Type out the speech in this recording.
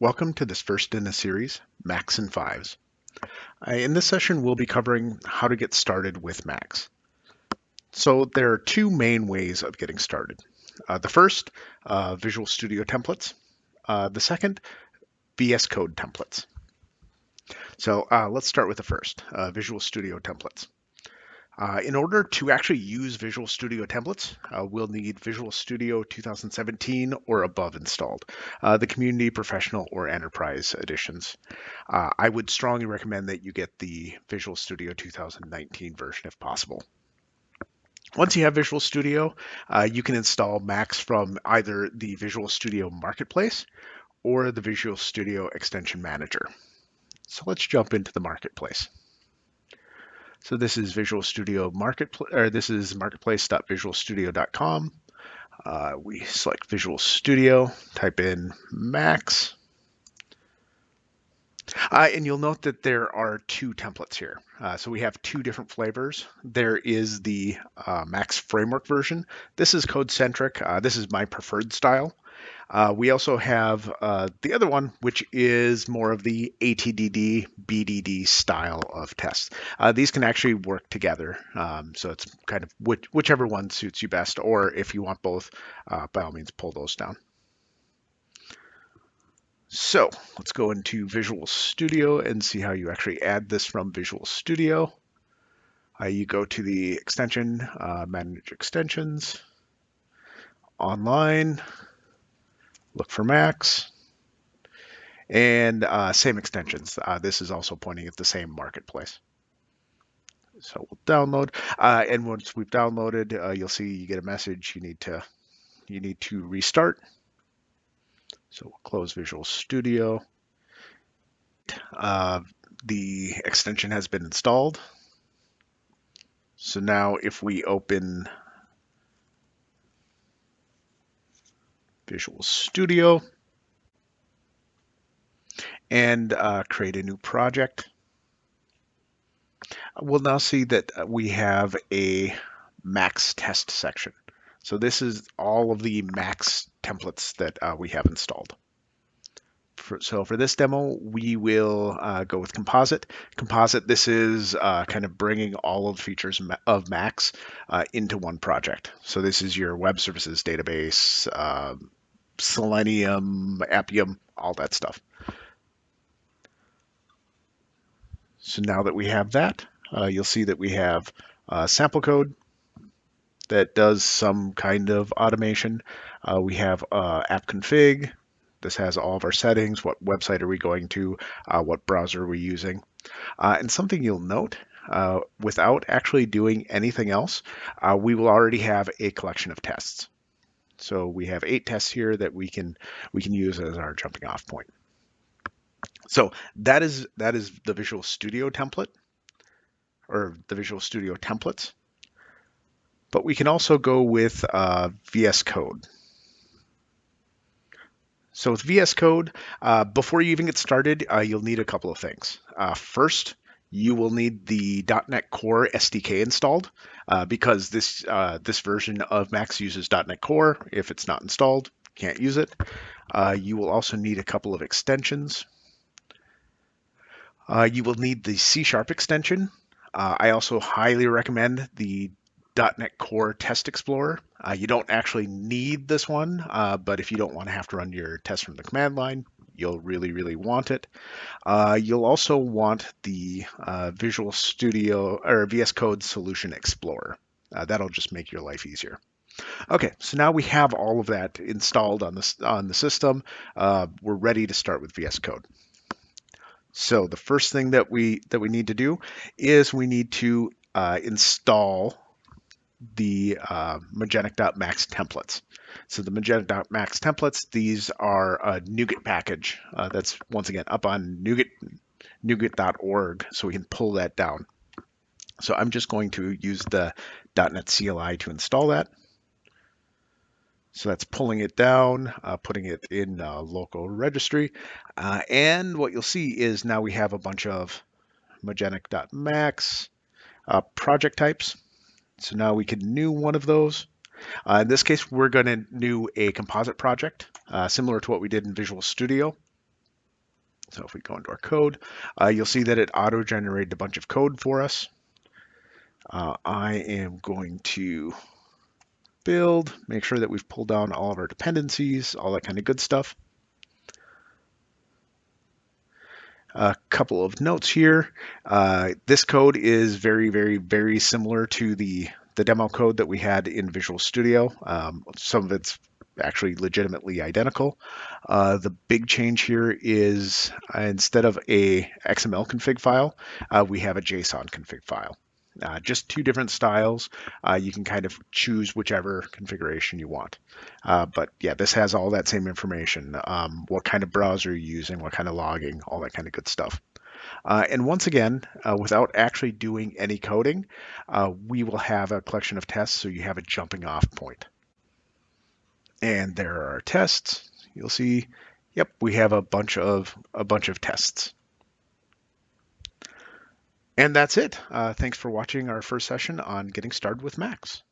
Welcome to this first in a series, MAQS and FIVES. In this session, we'll be covering how to get started with MAQS. So there are two main ways of getting started. The first, Visual Studio templates. The second, VS Code templates. So let's start with the first, Visual Studio templates. In order to actually use Visual Studio templates, we'll need Visual Studio 2017 or above installed, the Community, Professional, or Enterprise editions. I would strongly recommend that you get the Visual Studio 2019 version if possible. Once you have Visual Studio, you can install MAQS from either the Visual Studio Marketplace or the Visual Studio Extension Manager. So let's jump into the Marketplace. So this is Visual Studio Marketplace, or this is marketplace.visualstudio.com. We select Visual Studio, type in MAQS, and you'll note that there are two templates here. So we have two different flavors. There is the MAQS framework version. This is code-centric. This is my preferred style. We also have the other one, which is more of the ATDD, BDD style of tests. These can actually work together. So it's kind of whichever one suits you best, or if you want both, by all means, pull those down. So let's go into Visual Studio and see how you actually add this from Visual Studio. You go to the extension, manage extensions, online, look for MAQS, and same extensions. This is also pointing at the same marketplace. So we'll download, and once we've downloaded, you'll see you get a message. You need to restart. So we'll close Visual Studio. The extension has been installed. So now if we open Visual Studio and create a new project, we'll now see that we have a MAQS test section. So this is all of the MAQS templates that we have installed. So for this demo, we will go with Composite. Composite, this is kind of bringing all of the features of MAQS into one project. So this is your web services database, Selenium, Appium, all that stuff. So now that we have that, you'll see that we have sample code that does some kind of automation. We have app config. This has all of our settings. What website are we going to? What browser are we using? And something you'll note, without actually doing anything else, we will already have a collection of tests. So we have 8 tests here that we can use as our jumping off point. So that is the Visual Studio template, or the Visual Studio templates. But we can also go with VS Code. So with VS Code, before you even get started, you'll need a couple of things. First, you will need the .NET Core SDK installed because this version of MAQS uses .NET Core. If it's not installed, can't use it. You will also need a couple of extensions. You will need the C# extension. I also highly recommend the .NET Core Test Explorer. You don't actually need this one, but if you don't want to have to run your tests from the command line, you'll really, really want it. You'll also want the Visual Studio or VS Code Solution Explorer. That'll just make your life easier. Okay, so now we have all of that installed on the system. We're ready to start with VS Code. So the first thing that we need to do is we need to install the Magenic.MAQS templates. So the Magenic.MAQS templates, these are a NuGet package that's once again up on NuGet.org, so we can pull that down. So I'm just going to use the .NET CLI to install that. So that's pulling it down, putting it in local registry. And what you'll see is now we have a bunch of Magenic.MAQS project types. So now we can new one of those. In this case, we're going to new a composite project, similar to what we did in Visual Studio. So if we go into our code, you'll see that it auto-generated a bunch of code for us. I am going to build, make sure that we've pulled down all of our dependencies, all that kind of good stuff. A couple of notes here. This code is very, very, very similar to the demo code that we had in Visual Studio. Some of it's actually legitimately identical. The big change here is instead of a XML config file, we have a JSON config file. Just two different styles. You can kind of choose whichever configuration you want. But yeah, this has all that same information. What kind of browser you're using, what kind of logging, all that kind of good stuff. And once again, without actually doing any coding, we will have a collection of tests so you have a jumping off point. And there are our tests. You'll see, yep, we have a bunch of tests. And that's it. Thanks for watching our first session on getting started with MAQS.